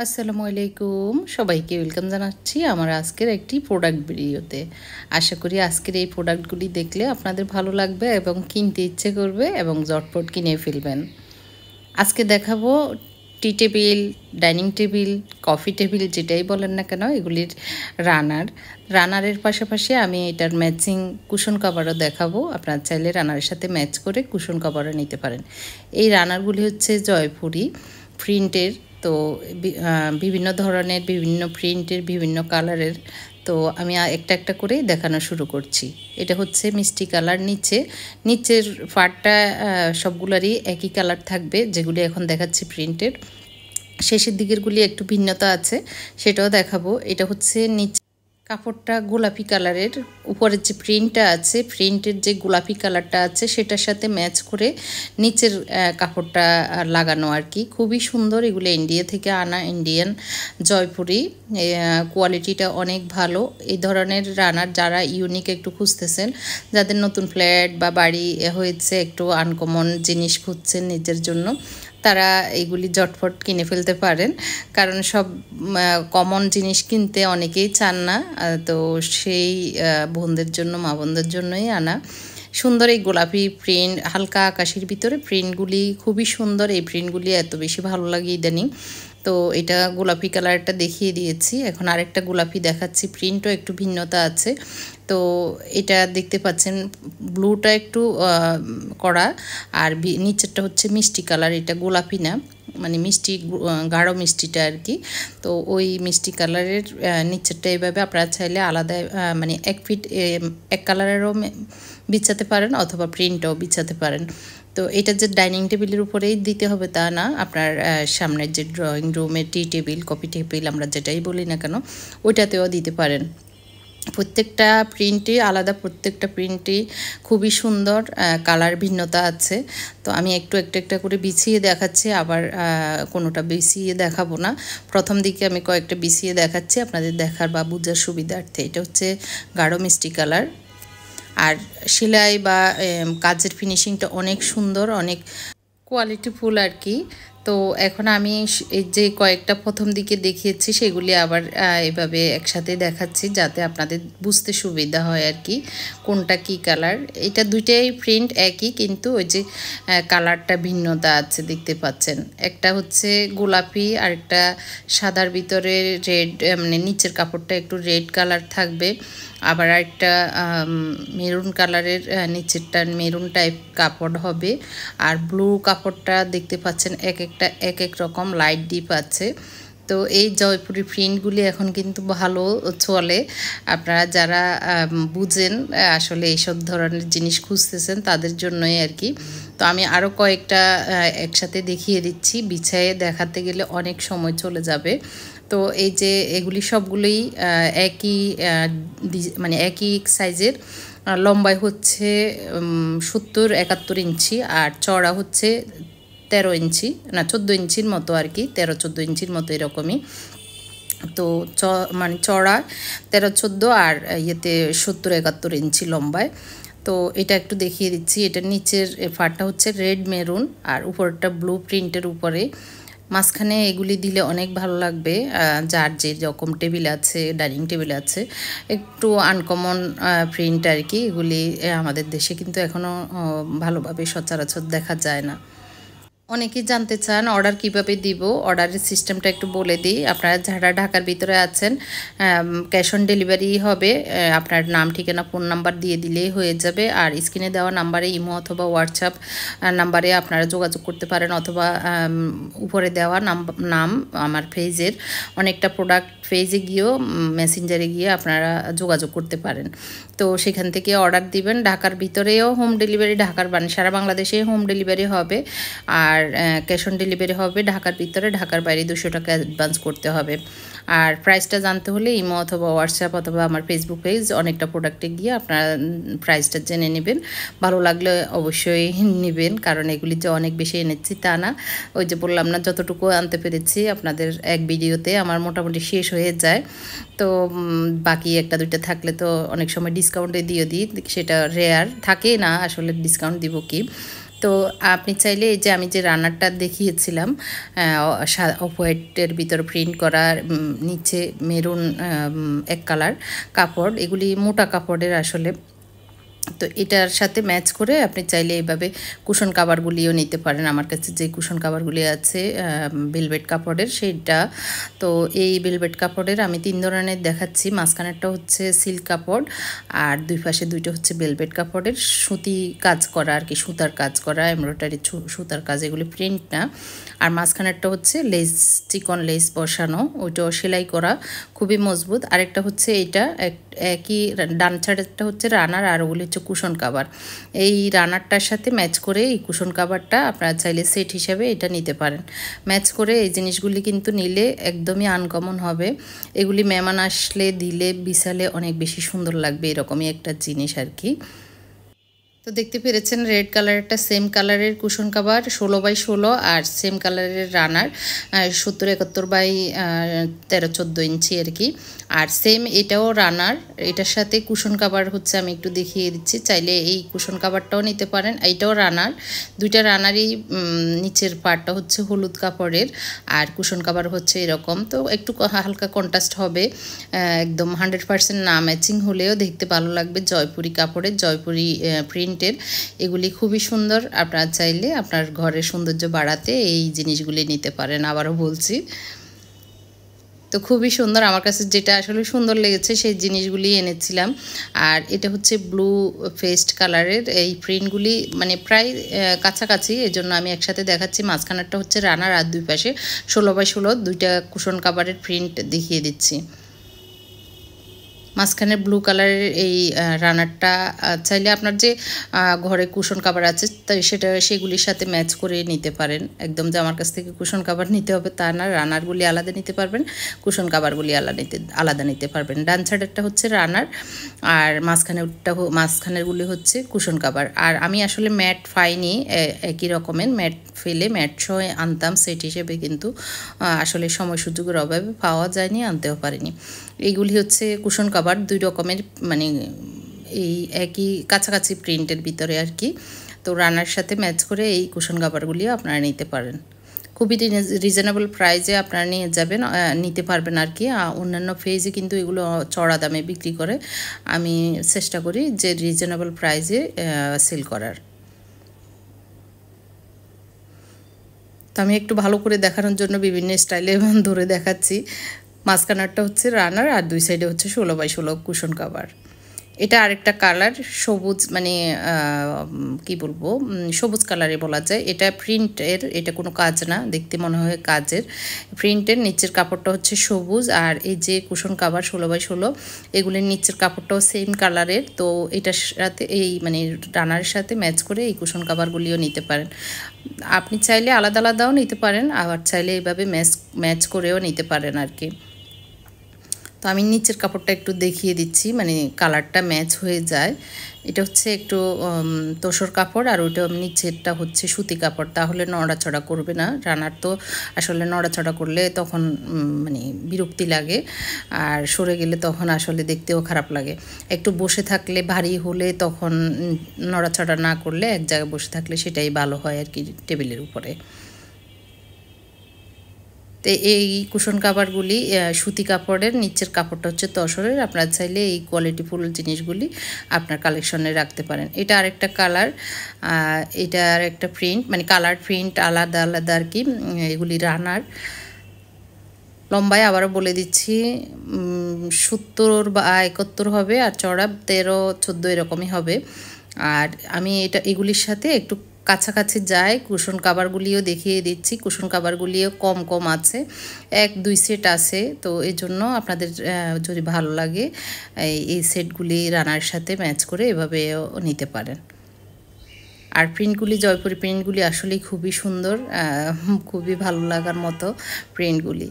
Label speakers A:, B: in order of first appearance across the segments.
A: আসসালামু আলাইকুম, সবাইকে ওয়েলকাম জানাচ্ছি আমার আজকের একটি প্রোডাক্ট ভিডিওতে। আশা করি আজকের এই প্রোডাক্টগুলি দেখলে আপনাদের ভালো লাগবে এবং কিনতে ইচ্ছে করবে এবং ঝটপট কিনে ফেলবেন। আজকে দেখাবো tea table, dining table, coffee table যেটাই বলেন না কেন, এগুলির রানারের পাশাপাশি আমি এটার ম্যাচিং কুশন কভারও দেখাবো। আপনারা চাইলে রানারের সাথে ম্যাচ করে কুশন কভারও নিতে পারেন। এই রানারগুলি হচ্ছে জয়পুরি প্রিন্টের, তো বিভিন্ন ধরনের, বিভিন্ন প্রিন্টের, বিভিন্ন কালারের। তো আমি একটা একটা করে দেখানো শুরু করছি। এটা হচ্ছে মিষ্টি কালার, নিচের পার্টটা সবগুলারই একই কালার থাকবে, যেগুলি এখন দেখাচ্ছি প্রিন্টের। শেষের দিকেরগুলি একটু ভিন্নতা আছে, সেটাও দেখাবো। এটা হচ্ছে নিচে কাপড়টা গোলাপি কালারের, উপরের যে প্রিন্টটা আছে, প্রিন্টের যে গোলাপি কালারটা আছে সেটার সাথে ম্যাচ করে নিচের কাপড়টা লাগানো আর কি। খুবই সুন্দর। এগুলো ইন্ডিয়া থেকে আনা, ইন্ডিয়ান জয়পুরি। কোয়ালিটিটা অনেক ভালো। এই ধরনের রানার যারা ইউনিক একটু খুঁজতেছেন, যাদের নতুন ফ্ল্যাট বা বাড়ি হয়েছে, একটু আনকমন জিনিস খুঁজছেন নিজের জন্য, তারা এগুলি ঝটফট কিনে ফেলতে পারেন। কারণ সব কমন জিনিস কিনতে অনেকেই চান না, তো সেই বোনদের জন্য, মা বোনদের জন্যই আনা। সুন্দর এই গোলাপি প্রিন্ট, হালকা আকাশের ভিতরে প্রিন্টগুলি খুবই সুন্দর। এই প্রিন্টগুলি এত বেশি ভালো লাগে ইদানিং। তো এটা গোলাপি কালারটা দেখিয়ে দিয়েছি, এখন আরেকটা গোলাপি দেখাচ্ছি। প্রিন্টও একটু ভিন্নতা আছে। তো এটা দেখতে পাচ্ছেন, ব্লুটা একটু কড়া, আর নিচেরটা হচ্ছে মিষ্টি কালার। এটা গোলাপি না, মানে মিষ্টি, গাঢ় মিষ্টিটা আর কি। তো ওই মিষ্টি কালারের নিচেরটা এইভাবে আপনারা চাইলে আলাদা, মানে এক কালারেরও বিছাতে পারেন, অথবা প্রিন্টও বিছাতে পারেন। তো এটা যে ডাইনিং টেবিলের উপরেই দিতে হবে তা না, আপনার সামনের যে ড্রয়িং রুমের টি টেবিল, কফি টেবিল আমরা যেটাই বলি না কেন, ওইটাতেও দিতে পারেন। প্রত্যেকটা প্রিন্টই আলাদা, প্রত্যেকটা প্রিন্টই খুবই সুন্দর, কালার ভিন্নতা আছে। তো আমি একটু একটা করে বিছিয়ে দেখাচ্ছি, আবার কোনোটা বিছিয়ে দেখাবো না। প্রথম দিকে আমি কয়েকটা বিছিয়ে দেখাচ্ছি আপনাদের দেখার বা বোঝার সুবিধার্থে। এটা হচ্ছে গাঢ় মিষ্টি কালার, আর সেলাই বা কাজের ফিনিশিংটা অনেক সুন্দর, অনেক কোয়ালিটিফুল আর কি। তো এখন আমি এই যে কয়েকটা প্রথম দিকে দেখিয়েছি সেগুলি আবার এভাবে একসাথে দেখাচ্ছি, যাতে আপনাদের বুঝতে সুবিধা হয় আর কি কোনটা কি কালার। এটা দুইটাই প্রিন্ট একই, কিন্তু ওই যে কালারটা ভিন্নতা আছে দেখতে পাচ্ছেন। একটা হচ্ছে গোলাপি, আর একটা সাদার ভিতরে রেড, মানে নিচের কাপড়টা একটু রেড কালার থাকবে। আবার একটা মেরুন কালারের, নিচেরটা মেরুন টাইপ কাপড় হবে। আর ব্লু কাপড়টা দেখতে পাচ্ছেন এক এক রকম লাইট ডিপ আছে। তো এই জয়পুরি প্রিন্টগুলি এখন কিন্তু ভালো চলে। আপনারা যারা বুঝেন আসলে এইসব ধরনের জিনিস খুঁজতেছেন, তাদের জন্যই আর কি। তো আমি আরও কয়েকটা একসাথে দেখিয়ে দিচ্ছি, বিছায়ে দেখাতে গেলে অনেক সময় চলে যাবে। তো এই যে এগুলি সবগুলোই একই, মানে একই সাইজের। লম্বায় হচ্ছে 70-71 ইঞ্চি, আর চড়া হচ্ছে 13 ইঞ্চি, না 14 ইঞ্চির মতো আর কি, 13-14 ইঞ্চির মতো এরকমই। তো মানে চড়া 13-14, আর ইয়েতে 70-71 ইঞ্চি লম্বায়। তো এটা একটু দেখিয়ে দিচ্ছি। এটা নিচের ফারটা হচ্ছে রেড মেরুন, আর উপরটা ব্লু প্রিন্টের উপরে। মাঝখানে এগুলি দিলে অনেক ভালো লাগবে। যার যে রকম টেবিল আছে, ডাইনিং টেবিল আছে, একটু আনকমন প্রিন্ট আর কি। এগুলি আমাদের দেশে কিন্তু এখনও ভালোভাবে সচরাচর দেখা যায় না। অনেকেই জানতে চান অর্ডার কিভাবে দিব, অর্ডারের সিস্টেমটা একটু বলে দিই। আপনারা যারা ঢাকার ভিতরে আছেন, ক্যাশ অন ডেলিভারি হবে। আপনার নাম, ঠিকানা, ফোন নাম্বার দিয়ে দিলেই হয়ে যাবে। আর স্ক্রিনে দেওয়া নাম্বারে ইমো অথবা হোয়াটসঅ্যাপ নাম্বারে আপনারা যোগাযোগ করতে পারেন, অথবা উপরে দেওয়া নাম আমার পেজের অনেকটা প্রোডাক্ট পেজে গিয়েও, মেসেঞ্জারে গিয়ে আপনারা যোগাযোগ করতে পারেন। তো সেখান থেকে অর্ডার দিবেন। ঢাকার ভিতরেও হোম ডেলিভারি, সারা বাংলাদেশে হোম ডেলিভারি হবে। আর ক্যাশ অন ডেলিভারি হবে ঢাকার ভিতরে, ঢাকার বাইরে 200 টাকা অ্যাডভান্স করতে হবে। আর প্রাইসটা জানতে হলে ইমো অথবা হোয়াটসঅ্যাপ অথবা আমার ফেসবুক পেজ, অনেকটা প্রোডাক্টে গিয়ে আপনারা প্রাইসটা জেনে নেবেন। ভালো লাগলে অবশ্যই নেবেন, কারণ এগুলি যে অনেক বেশি এনেছি তা না। ওই যে বললাম না, যতটুকু আনতে পেরেছি আপনাদের এক ভিডিওতে আমার মোটামুটি শেষ হয়ে যায়। তো বাকি একটা দুইটা থাকলে তো অনেক সময় ডিসকাউন্টে দিয়ে দিই, সেটা রেয়ার থাকে না আসলে, ডিসকাউন্ট দিব কি। তো আপনি চাইলে এই যে আমি যে রানারটা দেখিয়েছিলাম অফ হোয়াইটের ভিতরে প্রিন্ট করা, নিচে মেরুন এক কালার কাপড়, এগুলি মোটা কাপড়ের আসলে। তো এটার সাথে ম্যাচ করে আপনি চাইলে এইভাবে কুশন কাভারগুলিও নিতে পারেন। আমার কাছে যে কুশন কাভারগুলি আছে ভেলভেট কাপড়ের সেইটা, তো এই ভেলভেট কাপড়ের আমি 3 ধরনের দেখাচ্ছি। মাঝখানেরটা হচ্ছে সিল্ক কাপড় আর দুই পাশে দুইটা হচ্ছে ভেলভেট কাপড়ের, সুতি কাজ করা আর কি, সুতার কাজ করা, এমব্রয়ডারি সুতার কাজ, এগুলি প্রিন্ট না। আর মাঝখানেরটা হচ্ছে লেস, চিকন লেস বসানো, ওইটাও সেলাই করা, খুবই মজবুত। আরেকটা হচ্ছে এইটা একই ডান সাইডেরটা হচ্ছে রানার, আর ওগুলি হচ্ছে কুশন কাভার। এই রানারটার সাথে ম্যাচ করে এই কুশন কাভারটা আপনারা চাইলে সেট হিসাবে এটা নিতে পারেন। ম্যাচ করে এই জিনিসগুলি কিন্তু নিলে একদমই আনকমন হবে। এগুলি মেহমান আসলে দিলে বিছালে অনেক বেশি সুন্দর লাগবে, এরকমই একটা জিনিস আর কি। তো দেখতে পেরেছেন রেড কালারেরটা সেম কালারের কুশন কাভার 16x16, আর সেম কালারের রানার 70x71 ইঞ্চি আর কি। আর সেম এটাও রানার, এটার সাথে কুশন কাভার হচ্ছে আমি একটু দেখিয়ে দিচ্ছি, চাইলে এই কুশন কাভারটাও নিতে পারেন। এইটাও রানার, দুইটা রানারই নিচের পার্টটা হচ্ছে হলুদ কাপড়ের আর কুশন কাভার হচ্ছে এরকম। তো একটু হালকা কন্ট্রাস্ট হবে, একদম 100% না ম্যাচিং হলেও দেখতে ভালো লাগবে। জয়পুরি কাপড়ের, জয়পুরি প্রিন্টের, এগুলি খুবই সুন্দর। আপনারা চাইলে আপনার ঘরের সৌন্দর্য বাড়াতে এই জিনিসগুলি নিতে পারেন, আবারও বলছি। তো খুবই সুন্দর, আমার কাছে যেটা আসলে সুন্দর লেগেছে সেই জিনিসগুলি এনেছিলাম। আর এটা হচ্ছে ব্লু পেস্ট কালারের, এই প্রিন্টগুলি মানে প্রায় কাছাকাছি, এজন্য আমি একসাথে দেখাচ্ছি। মাঝখানেরটা হচ্ছে রানার আর দুই পাশে 16x16 দুইটা কুশন কাভারের প্রিন্ট দেখিয়ে দিচ্ছি। মাঝখানের ব্লু কালারের এই রানারটা চাইলে আপনার যে ঘরে কুশন কাভার আছে তাই সেগুলির সাথে ম্যাচ করে নিতে পারেন। একদম যে আমার কাছ থেকে কুশন কাভার নিতে হবে তা না, রানারগুলি আলাদা নিতে পারবেন, কুশন কাভারগুলি আলাদা নিতে পারবেন। ডান সাইডেরটা হচ্ছে রানার আর মাঝখানেরগুলি হচ্ছে কুশন কাভার। আর আমি আসলে ম্যাট পাইনি, একই রকমের ম্যাট ফেলে ম্যাট সহ আনতাম সেট হিসেবে, কিন্তু আসলে সময় সুযোগের অভাবে পাওয়া যায়নি, আনতেও পারিনি। এইগুলি হচ্ছে কুশন কাভার, দুই রকমের, মানে এই একই কাছাকাছি প্রিন্টের ভিতরে আর কি। তো রানার সাথে ম্যাচ করে এই কুশন কাভারগুলিও আপনারা নিতে পারেন। খুবই রিজনেবল প্রাইসে আপনারা নিতে পারবেন আর কি। অন্যান্য পেজে কিন্তু এগুলো চড়া দামে বিক্রি করে, আমি চেষ্টা করি যে রিজনেবল প্রাইসে সেল করার। তো আমি একটু ভালো করে দেখানোর জন্য বিভিন্ন স্টাইলে ধরে দেখাচ্ছি। মাঝখানারটা হচ্ছে রানার আর দুই সাইডে হচ্ছে 16x16 কুশন কাভার। এটা আরেকটা কালার সবুজ, মানে কি বলবো, সবুজ কালারে বলা যায়। এটা প্রিন্টের, এটা কোনো কাজ না, দেখতে মনে হয় কাজের। প্রিন্টের নিচের কাপড়টা হচ্ছে সবুজ, আর এই যে কুশন কাভার 16x16 এগুলির নিচের কাপড়টাও সেম কালারের। তো এটার সাথে এই মানে রানারের সাথে ম্যাচ করে এই কুশন কাভারগুলিও নিতে পারেন। আপনি চাইলে আলাদা আলাদাও নিতে পারেন, আবার চাইলে এইভাবে ম্যাচ করেও নিতে পারেন আর কি। তো আমি নিচের কাপড়টা একটু দেখিয়ে দিচ্ছি, মানে কালারটা ম্যাচ হয়ে যায়। এটা হচ্ছে একটু তোষর কাপড়, আর ওইটা নিচেরটা হচ্ছে সুতি কাপড়, তাহলে নড়াচড়া করবে না। রানার তো আসলে নড়াচড়া করলে তখন মানে বিরক্তি লাগে, আর সরে গেলে তখন আসলে দেখতেও খারাপ লাগে। একটু বসে থাকলে ভারী হলে তখন নড়াচড়া না করলে এক জায়গায় বসে থাকলে সেটাই ভালো হয় আর কি, টেবিলের উপরে। তো এই কুশন কাভারগুলি সুতি কাপড়ের, নিচের কাপড়টা হচ্ছে তসরের। আপনারা চাইলে এই কোয়ালিটিফুল জিনিসগুলি আপনার কালেকশনে রাখতে পারেন। এটা আরেকটা কালার, এটা আরেকটা প্রিন্ট, মানে কালার প্রিন্ট আলাদা আলাদা আর কি। এগুলি রানার, লম্বায় আবারও বলে দিচ্ছি 70 বা 71 হবে, আর চড়া 13-14 এরকমই হবে। আর আমি এগুলির সাথে একটু কাছাকাছি যায়, কুশন কাভারগুলিও দেখিয়ে দিচ্ছি। কুশন কাভারগুলিও কম কম আছে, 1-2 সেট আছে। তো এই জন্য আপনাদের যদি ভালো লাগে এই সেটগুলি রানার সাথে ম্যাচ করে এভাবেও নিতে পারেন। আর প্রিন্টগুলি, জয়পুরি প্রিন্টগুলি আসলেই খুবই সুন্দর, খুবই ভালো লাগার মতো প্রিন্টগুলি।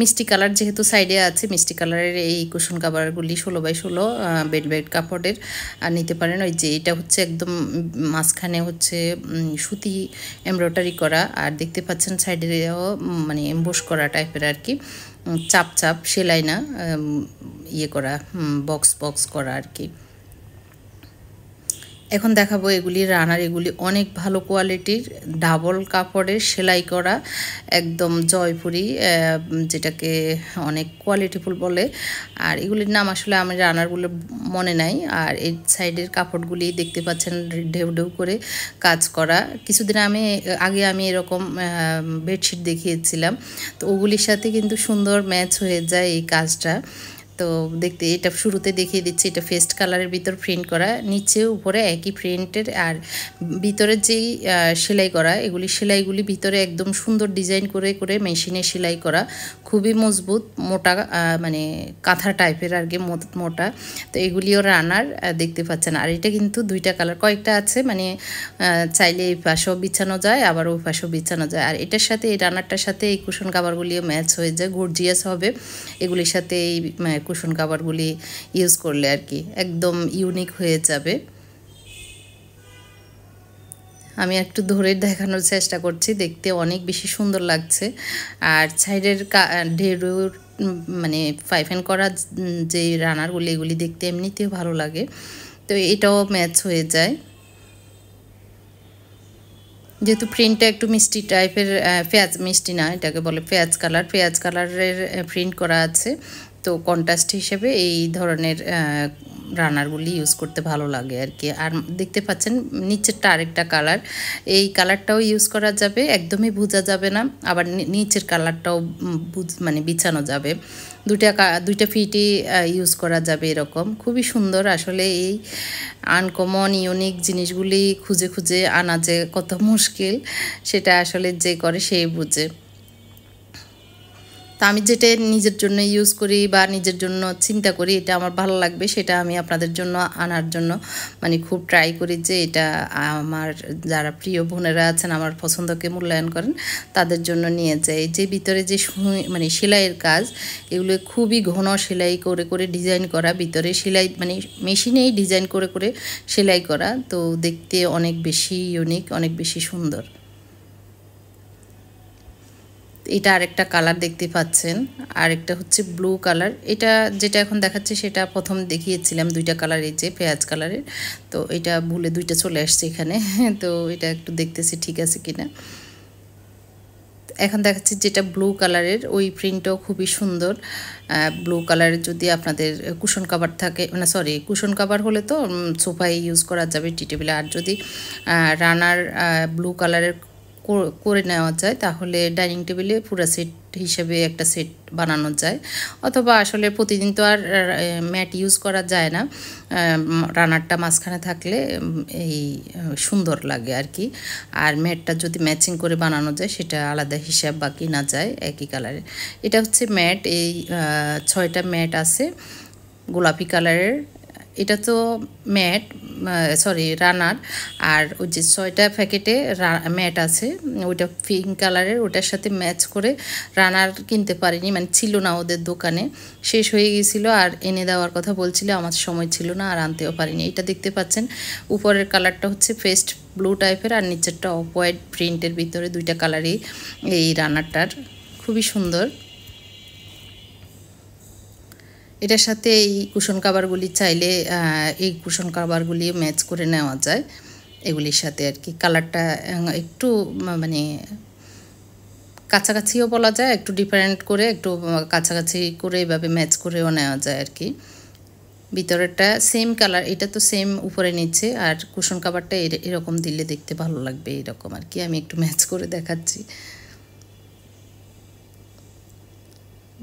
A: মিষ্টি কালার যেহেতু সাইডে আছে, মিষ্টি কালারের এই কুশন কাভারগুলি 16x16 ভেলভেট কাপড়ের নিতে পারেন। ওই যে এটা হচ্ছে একদম মাঝখানে হচ্ছে সুতি এমব্রয়ডারি করা, আর দেখতে পাচ্ছেন সাইডেও মানে এমবোস করা টাইপের আর কি, চাপ চাপ সেলাই না, ইয়ে করা বক্স বক্স করা আর কি। এখন দেখাবো এগুলি রানার, এগুলি অনেক ভালো কোয়ালিটির ডাবল কাপড়ের সেলাই করা, একদম জয়পুরি, যেটাকে অনেক কোয়ালিটিফুল বলে। আর এগুলির নাম আসলে আমি রানারগুলো মনে নাই। আর এই সাইডের কাপড়গুলি দেখতে পাচ্ছেন ঢেউ ঢেউ করে কাজ করা। কিছুদিন আগে আমি এরকম বেডশিট দেখিয়েছিলাম, তো ওগুলির সাথে কিন্তু সুন্দর ম্যাচ হয়ে যায় এই কাজটা। তো দেখতে এটা শুরুতে দেখিয়ে দিচ্ছি, এটা ফেস্ট কালারের ভিতর প্রিন্ট করা, নিচে উপরে একই প্রিন্টের। আর ভিতরে যেই সেলাই করা, এগুলি সেলাইগুলি ভিতরে একদম সুন্দর ডিজাইন করে করে মেশিনে সেলাই করা, খুবই মজবুত, মোটা, মানে কাঁথা টাইপের আর কি, মোটা। তো এগুলিও রানার দেখতে পাচ্ছেন। আর এটা কিন্তু দুইটা কালার, কয়েকটা আছে, মানে চাইলে এই পাশেও বিছানো যায়, আবার ওই পাশেও বিছানো যায়। আর এটার সাথে, এই রানারটার সাথে এই কুশন কাভারগুলিও ম্যাচ হয়ে যায়, গর্জিয়াস হবে এগুলির সাথে এই কুশন কাভারগুলি ইউজ করলে আর কি, একদম ইউনিক হয়ে যাবে। আমি একটু ধরে দেখানোর চেষ্টা করছি, দেখতে অনেক বেশি সুন্দর লাগছে। আর সাইডের ঢেউর মানে পাইপেন করা যে রানারগুলি, এগুলি দেখতে এমনিতেও ভালো লাগে, তো এটাও ম্যাচ হয়ে যায়। যেহেতু প্রিন্টটা একটু মিষ্টি টাইপের, পেঁয়াজ মিষ্টি না, এটাকে বলে পেঁয়াজ কালার, পেঁয়াজ কালারের প্রিন্ট করা আছে, তো কন্ট্রাস্ট হিসেবে এই ধরনের রানারগুলি ইউজ করতে ভালো লাগে আর কি। আর দেখতে পাচ্ছেন নিচেরটা আরেকটা কালার, এই কালারটাও ইউজ করা যাবে, একদমই বোঝা যাবে না, আবার নিচের কালারটাও মানে বিছানো যাবে, দুইটা ফিটই ইউজ করা যাবে এরকম। খুবই সুন্দর আসলে। এই আনকমন ইউনিক জিনিসগুলি খুঁজে খুঁজে আনা যে কত মুশকিল, সেটা আসলে যে করে সেই বুঝে। তা আমি যেটা নিজের জন্য ইউজ করি বা নিজের জন্য চিন্তা করি এটা আমার ভালো লাগবে, সেটা আমি আপনাদের জন্য আনার জন্য মানে খুব ট্রাই করি যে এটা আমার যারা প্রিয় বোনেরা আছেন, আমার পছন্দকে মূল্যায়ন করেন, তাদের জন্য নিয়ে যাই। যে ভিতরে যে মানে সেলাইয়ের কাজ, এগুলো খুবই ঘন সেলাই করে করে ডিজাইন করা, ভিতরে সেলাই মানে মেশিনেই ডিজাইন করে করে সেলাই করা, তো দেখতে অনেক বেশি ইউনিক, অনেক বেশি সুন্দর। এটা আরেকটা কালার দেখতে পাচ্ছেন, আরেকটা হচ্ছে ব্লু কালার। এটা যেটা এখন দেখাচ্ছে সেটা প্রথম দেখিয়েছিলাম, দুইটা কালার, এই যে পেঁয়াজ কালারের, তো এটা ভুলে দুইটা চলে আসছে এখানে তো এটা একটু দেখতেছি ঠিক আছে কিনা। এখন দেখাচ্ছি যেটা ব্লু কালারের, ওই প্রিন্টটাও খুবই সুন্দর। ব্লু কালারের যদি আপনাদের কুশন কাভার থাকে, না সরি, কুশন কাভার হলে তো সোফায় ইউজ করা যাবে, টি টেবিলে। আর যদি রানার ব্লু কালারের করে নেওয়া যায়, তাহলে ডাইনিং টেবিলে পুরো সেট হিসেবে একটা সেট বানানো যায়। অথবা আসলে প্রতিদিন তো আর ম্যাট ইউজ করা যায় না, রানারটা মাঝখানে থাকলে এই সুন্দর লাগে আর কি। আর ম্যাটটা যদি ম্যাচিং করে বানানো যায়, সেটা আলাদা হিসাব, বা কিনা যায় একই কালারের। এটা হচ্ছে ম্যাট, এই 6টা ম্যাট আছে গোলাপি কালারের। এটা তো ম্যাট, সরি রানার। আর ওই যে 6টা প্যাকেটে ম্যাট আছে, ওইটা পিঙ্ক কালারের, ওটার সাথে ম্যাচ করে রানার কিনতে পারিনি, মানে ছিল না ওদের দোকানে, শেষ হয়ে গিয়েছিলো। আর এনে দেওয়ার কথা বলছিল, আমার সময় ছিল না, আর আনতেও পারিনি। এটা দেখতে পাচ্ছেন উপরের কালারটা হচ্ছে পেস্ট ব্লু টাইপের, আর নিচেরটা অফ হোয়াইট প্রিন্টের ভিতরে, দুইটা কালারই এই রানারটার, খুবই সুন্দর। এটার সাথে এই কুশন কাভারগুলি চাইলে এই কুশন কাভারগুলি ম্যাচ করে নেওয়া যায় এগুলির সাথে আর কি। কালারটা একটু মানে কাছাকাছিও বলা যায়, একটু ডিফারেন্ট করে, একটু কাছাকাছি করে এভাবে ম্যাচ করেও নেওয়া যায় আর কি। ভিতরেরটা সেম কালার, এটা তো সেম উপরে নিচে, আর কুশন কাভারটা এরকম দিলে দেখতে ভালো লাগবে এরকম আর কি। আমি একটু ম্যাচ করে দেখাচ্ছি।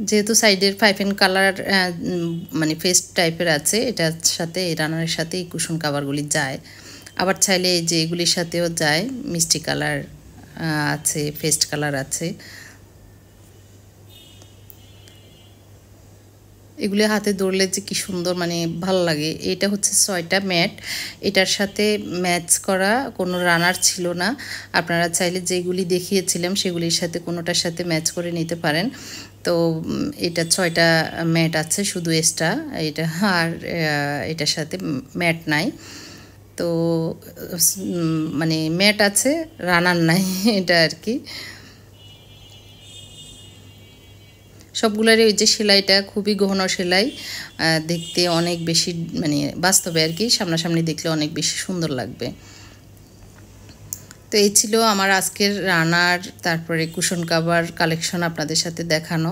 A: যেহেতু সাইডের পাইপেন কালার মানে পেস্ট টাইপের আছে, এটার সাথে এই রানারের সাথে এই কুশন কাভারগুলি যায়। আবার চাইলে এই যে এগুলির সাথেও যায়, মিষ্টি কালার আছে, পেস্ট কালার আছে। এগুলি হাতে ধরলে যে কি সুন্দর, মানে ভালো লাগে। এটা হচ্ছে 6টা ম্যাট, এটার সাথে ম্যাচ করা কোনো রানার ছিল না। আপনারা চাইলে যেগুলি দেখিয়েছিলাম সেগুলির সাথে কোনোটার সাথে ম্যাচ করে নিতে পারেন। তো এটা 6টা ম্যাট আছে শুধু এক্সট্রা, এটা আর এটার সাথে ম্যাট নাই। তো মানে ম্যাট আছে, রানার নাই এটা আর কি। সবগুলোরই ওই যে সেলাইটা খুবই ঘন সেলাই, দেখতে অনেক বেশি মানে বাস্তবে আর কি সামনাসামনি দেখলে অনেক বেশি সুন্দর লাগবে। তো এই ছিল আমার আজকের রানার তারপরে কুশন কাভার কালেকশন আপনাদের সাথে দেখানো।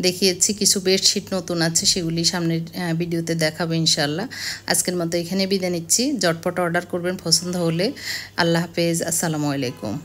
A: দেখিয়েছি কিছু বেডশিট নতুন আছে, সেগুলি সামনের ভিডিওতে দেখাবো ইনশাল্লাহ। আজকের মতো এখানে বিদায় নিচ্ছি। ঝটপট অর্ডার করবেন পছন্দ হলে। আল্লাহ হাফেজ, আসসালামু আলাইকুম।